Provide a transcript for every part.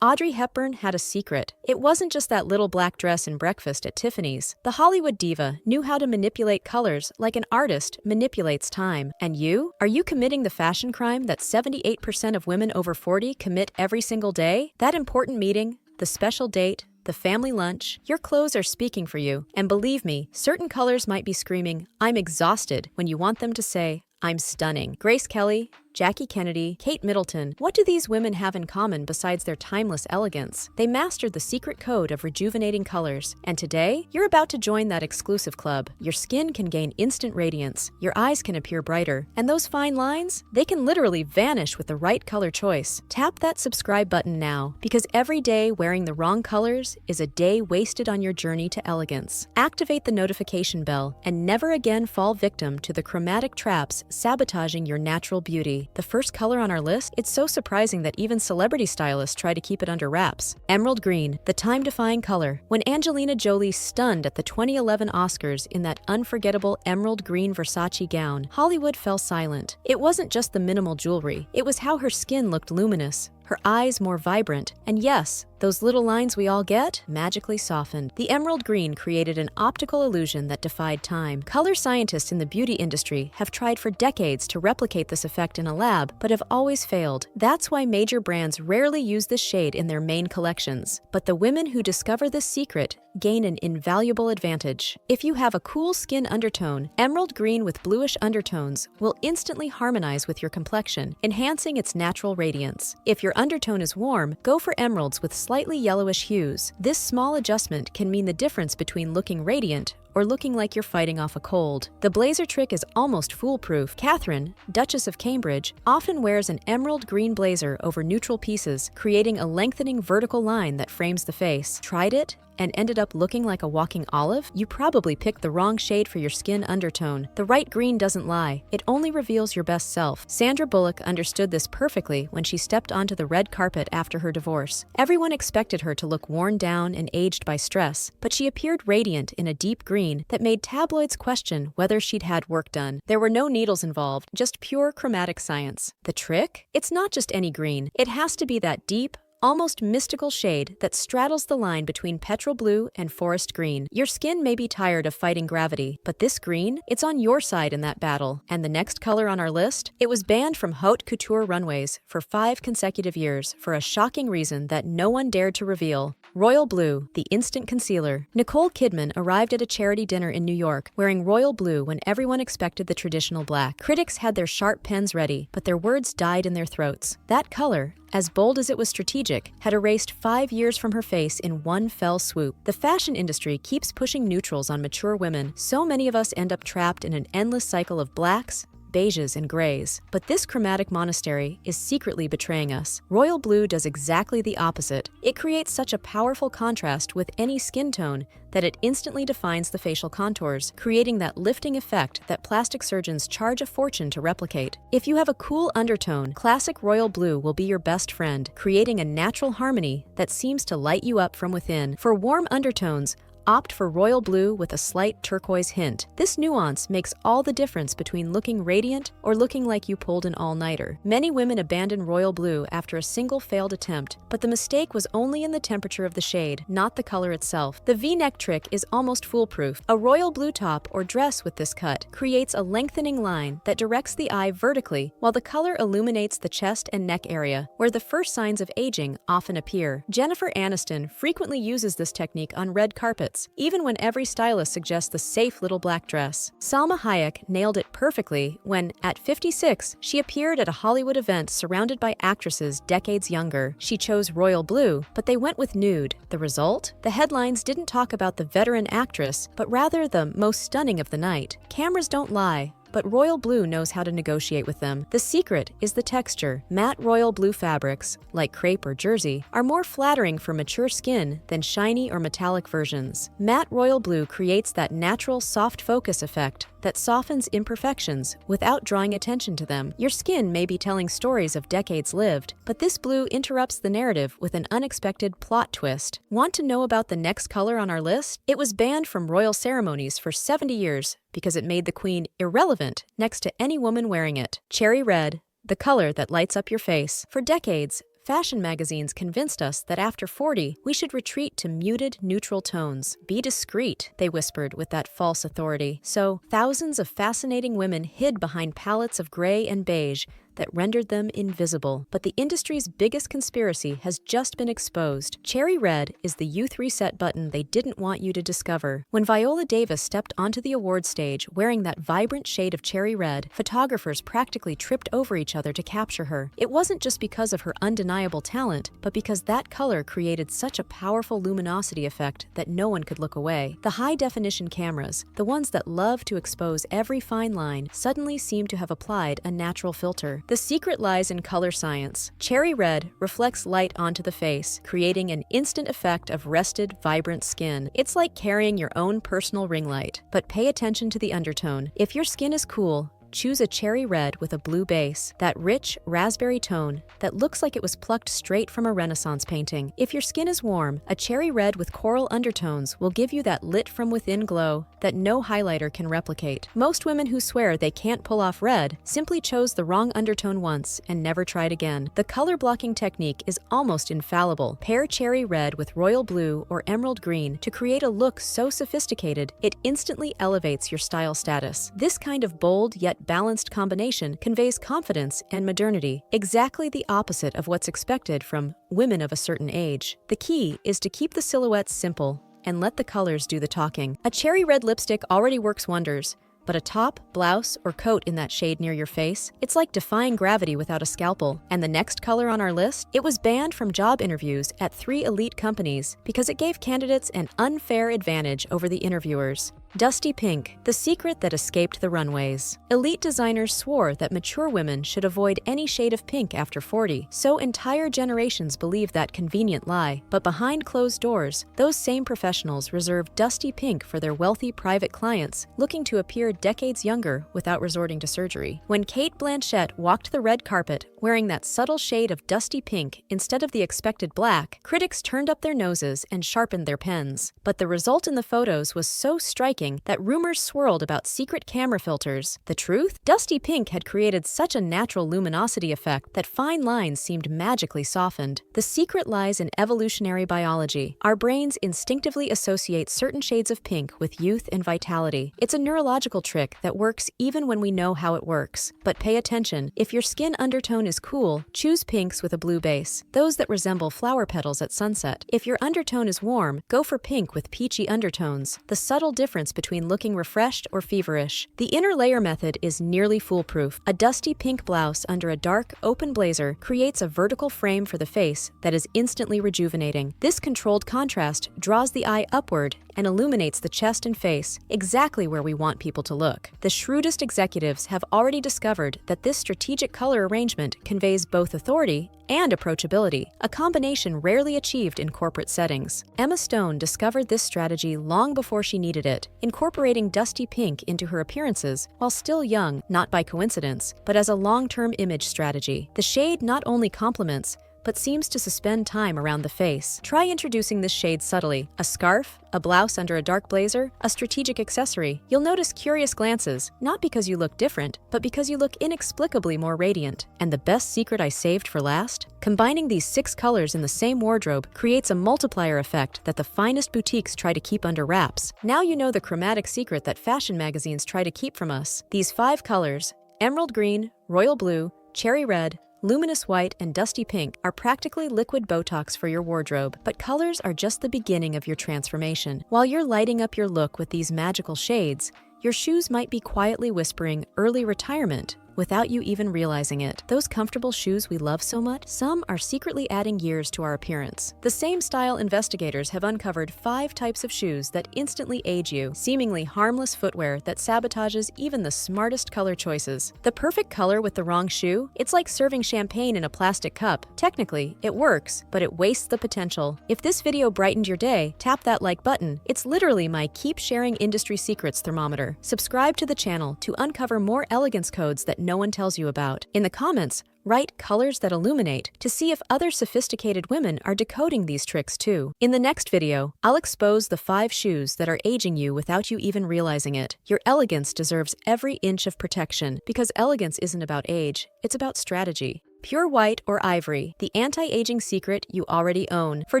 Audrey Hepburn had a secret. It wasn't just that little black dress and breakfast at Tiffany's. The Hollywood diva knew how to manipulate colors like an artist manipulates time. And you? Are you committing the fashion crime that 78% of women over 40 commit every single day? That important meeting, the special date, the family lunch, your clothes are speaking for you. And believe me, certain colors might be screaming, "I'm exhausted," when you want them to say, "I'm stunning." Grace Kelly, Jackie Kennedy, Kate Middleton. What do these women have in common besides their timeless elegance? They mastered the secret code of rejuvenating colors. And today, you're about to join that exclusive club. Your skin can gain instant radiance, your eyes can appear brighter, and those fine lines, they can literally vanish with the right color choice. Tap that subscribe button now, because every day wearing the wrong colors is a day wasted on your journey to elegance. Activate the notification bell and never again fall victim to the chromatic traps sabotaging your natural beauty. The first color on our list? It's so surprising that even celebrity stylists try to keep it under wraps. Emerald green, the time-defying color. When Angelina Jolie stunned at the 2011 Oscars in that unforgettable emerald green Versace gown, Hollywood fell silent. It wasn't just the minimal jewelry. It was how her skin looked luminous, her eyes more vibrant, and yes, those little lines we all get magically softened. The emerald green created an optical illusion that defied time. Color scientists in the beauty industry have tried for decades to replicate this effect in a lab, but have always failed. That's why major brands rarely use this shade in their main collections. But the women who discover this secret gain an invaluable advantage. If you have a cool skin undertone, emerald green with bluish undertones will instantly harmonize with your complexion, enhancing its natural radiance. If your undertone is warm, go for emeralds with slightly yellowish hues. This small adjustment can mean the difference between looking radiant or looking like you're fighting off a cold. The blazer trick is almost foolproof. Catherine, Duchess of Cambridge, often wears an emerald green blazer over neutral pieces, creating a lengthening vertical line that frames the face. Tried it? And ended up looking like a walking olive? You probably picked the wrong shade for your skin undertone. The right green doesn't lie. It only reveals your best self. Sandra Bullock understood this perfectly when she stepped onto the red carpet after her divorce. Everyone expected her to look worn down and aged by stress, but she appeared radiant in a deep green that made tabloids question whether she'd had work done. There were no needles involved, just pure chromatic science. The trick? It's not just any green. It has to be that deep, almost mystical shade that straddles the line between petrol blue and forest green. Your skin may be tired of fighting gravity, but this green, it's on your side in that battle. And the next color on our list? It was banned from haute couture runways for 5 consecutive years for a shocking reason that no one dared to reveal. Royal blue, the instant concealer. Nicole Kidman arrived at a charity dinner in New York wearing royal blue when everyone expected the traditional black. Critics had their sharp pens ready, but their words died in their throats. That color, as bold as it was strategic, had erased 5 years from her face in one fell swoop. The fashion industry keeps pushing neutrals on mature women. So many of us end up trapped in an endless cycle of blacks, beiges, and grays. But this chromatic monastery is secretly betraying us. Royal blue does exactly the opposite. It creates such a powerful contrast with any skin tone that it instantly defines the facial contours, creating that lifting effect that plastic surgeons charge a fortune to replicate. If you have a cool undertone, classic royal blue will be your best friend, creating a natural harmony that seems to light you up from within. For warm undertones, opt for royal blue with a slight turquoise hint. This nuance makes all the difference between looking radiant or looking like you pulled an all-nighter. Many women abandon royal blue after a single failed attempt, but the mistake was only in the temperature of the shade, not the color itself. The V-neck trick is almost foolproof. A royal blue top or dress with this cut creates a lengthening line that directs the eye vertically, while the color illuminates the chest and neck area, where the first signs of aging often appear. Jennifer Aniston frequently uses this technique on red carpets, even when every stylist suggests the safe little black dress. Salma Hayek nailed it perfectly when, at 56, she appeared at a Hollywood event surrounded by actresses decades younger. She chose royal blue, but they went with nude. The result? The headlines didn't talk about the veteran actress, but rather the most stunning of the night. Cameras don't lie, but royal blue knows how to negotiate with them. The secret is the texture. Matte royal blue fabrics, like crepe or jersey, are more flattering for mature skin than shiny or metallic versions. Matte royal blue creates that natural soft focus effect that softens imperfections without drawing attention to them. Your skin may be telling stories of decades lived, but this blue interrupts the narrative with an unexpected plot twist. Want to know about the next color on our list? It was banned from royal ceremonies for 70 years because it made the queen irrelevant next to any woman wearing it. Cherry red, the color that lights up your face. For decades, fashion magazines convinced us that after 40, we should retreat to muted, neutral tones. Be discreet, they whispered with that false authority. So, thousands of fascinating women hid behind palettes of gray and beige that rendered them invisible. But the industry's biggest conspiracy has just been exposed. Cherry red is the youth reset button they didn't want you to discover. When Viola Davis stepped onto the award stage wearing that vibrant shade of cherry red, photographers practically tripped over each other to capture her. It wasn't just because of her undeniable talent, but because that color created such a powerful luminosity effect that no one could look away. The high-definition cameras, the ones that love to expose every fine line, suddenly seemed to have applied a natural filter. The secret lies in color science. Cherry red reflects light onto the face, creating an instant effect of rested, vibrant skin. It's like carrying your own personal ring light. But pay attention to the undertone. If your skin is cool, choose a cherry red with a blue base, that rich raspberry tone that looks like it was plucked straight from a Renaissance painting. If your skin is warm, a cherry red with coral undertones will give you that lit from within glow that no highlighter can replicate. Most women who swear they can't pull off red simply chose the wrong undertone once and never tried again. The color blocking technique is almost infallible. Pair cherry red with royal blue or emerald green to create a look so sophisticated it instantly elevates your style status. This kind of bold yet balanced combination conveys confidence and modernity, exactly the opposite of what's expected from women of a certain age. The key is to keep the silhouettes simple and let the colors do the talking. A cherry red lipstick already works wonders, but a top, blouse, or coat in that shade near your face, it's like defying gravity without a scalpel. And the next color on our list? It was banned from job interviews at 3 elite companies because it gave candidates an unfair advantage over the interviewers. Dusty pink, the secret that escaped the runways. Elite designers swore that mature women should avoid any shade of pink after 40, so entire generations believed that convenient lie. But behind closed doors, those same professionals reserved dusty pink for their wealthy private clients, looking to appear decades younger without resorting to surgery. When Cate Blanchett walked the red carpet wearing that subtle shade of dusty pink instead of the expected black, critics turned up their noses and sharpened their pens. But the result in the photos was so striking that rumors swirled about secret camera filters. The truth? Dusty pink had created such a natural luminosity effect that fine lines seemed magically softened. The secret lies in evolutionary biology. Our brains instinctively associate certain shades of pink with youth and vitality. It's a neurological trick that works even when we know how it works. But pay attention. If your skin undertone is cool, choose pinks with a blue base, those that resemble flower petals at sunset. If your undertone is warm, go for pink with peachy undertones. The subtle difference between looking refreshed or feverish. The inner layer method is nearly foolproof. A dusty pink blouse under a dark, open blazer creates a vertical frame for the face that is instantly rejuvenating. This controlled contrast draws the eye upward and illuminates the chest and face, exactly where we want people to look. The shrewdest executives have already discovered that this strategic color arrangement conveys both authority and approachability, a combination rarely achieved in corporate settings. Emma Stone discovered this strategy long before she needed it, incorporating dusty pink into her appearances while still young, not by coincidence, but as a long-term image strategy. The shade not only complements, but seems to suspend time around the face. Try introducing this shade subtly. A scarf, a blouse under a dark blazer, a strategic accessory. You'll notice curious glances, not because you look different, but because you look inexplicably more radiant. And the best secret I saved for last? Combining these 6 colors in the same wardrobe creates a multiplier effect that the finest boutiques try to keep under wraps. Now you know the chromatic secret that fashion magazines try to keep from us. These 5 colors, emerald green, royal blue, cherry red, luminous white, and dusty pink, are practically liquid Botox for your wardrobe. But colors are just the beginning of your transformation. While you're lighting up your look with these magical shades, your shoes might be quietly whispering early retirement without you even realizing it. Those comfortable shoes we love so much, some are secretly adding years to our appearance. The same style investigators have uncovered 5 types of shoes that instantly age you, seemingly harmless footwear that sabotages even the smartest color choices. The perfect color with the wrong shoe? It's like serving champagne in a plastic cup. Technically, it works, but it wastes the potential. If this video brightened your day, tap that like button. It's literally my keep sharing industry secrets thermometer. Subscribe to the channel to uncover more elegance codes that no one tells you about. In the comments, write colors that illuminate to see if other sophisticated women are decoding these tricks too. In the next video, I'll expose the 5 shoes that are aging you without you even realizing it. Your elegance deserves every inch of protection because elegance isn't about age, it's about strategy. Pure white or ivory, the anti-aging secret you already own. For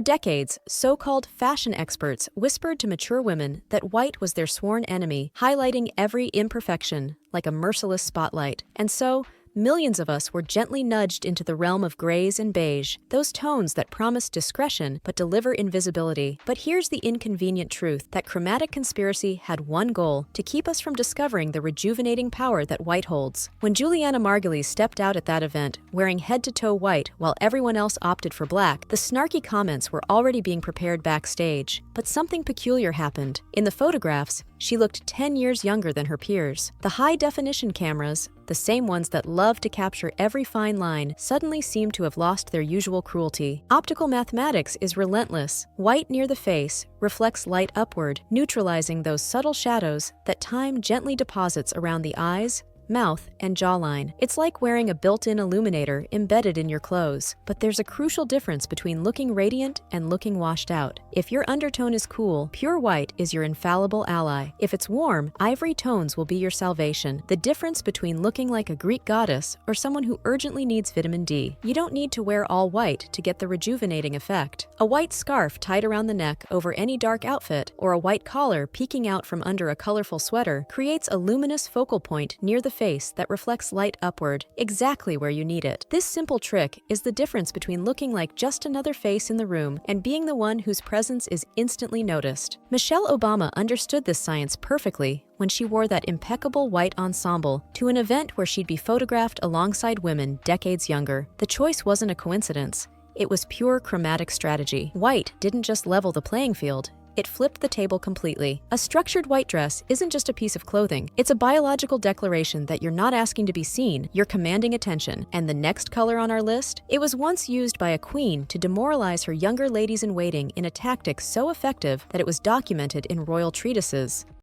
decades, so-called fashion experts whispered to mature women that white was their sworn enemy, highlighting every imperfection like a merciless spotlight. And so, millions of us were gently nudged into the realm of grays and beige, those tones that promise discretion but deliver invisibility. But here's the inconvenient truth: that chromatic conspiracy had one goal: to keep us from discovering the rejuvenating power that white holds. When Juliana Margulies stepped out at that event, wearing head-to-toe white while everyone else opted for black, the snarky comments were already being prepared backstage. But something peculiar happened. In the photographs, she looked 10 years younger than her peers. The high-definition cameras, the same ones that love to capture every fine line, suddenly seemed to have lost their usual cruelty. Optical mathematics is relentless. White near the face reflects light upward, neutralizing those subtle shadows that time gently deposits around the eyes, mouth, and jawline. It's like wearing a built-in illuminator embedded in your clothes. But there's a crucial difference between looking radiant and looking washed out. If your undertone is cool, pure white is your infallible ally. If it's warm, ivory tones will be your salvation. The difference between looking like a Greek goddess or someone who urgently needs vitamin D. You don't need to wear all white to get the rejuvenating effect. A white scarf tied around the neck over any dark outfit, or a white collar peeking out from under a colorful sweater, creates a luminous focal point near the face that reflects light upward, exactly where you need it. This simple trick is the difference between looking like just another face in the room and being the one whose presence is instantly noticed. Michelle Obama understood this science perfectly when she wore that impeccable white ensemble to an event where she'd be photographed alongside women decades younger. The choice wasn't a coincidence. It was pure chromatic strategy. White didn't just level the playing field, it flipped the table completely. A structured white dress isn't just a piece of clothing. It's a biological declaration that you're not asking to be seen, you're commanding attention. And the next color on our list? It was once used by a queen to demoralize her younger ladies-in-waiting in a tactic so effective that it was documented in royal treatises.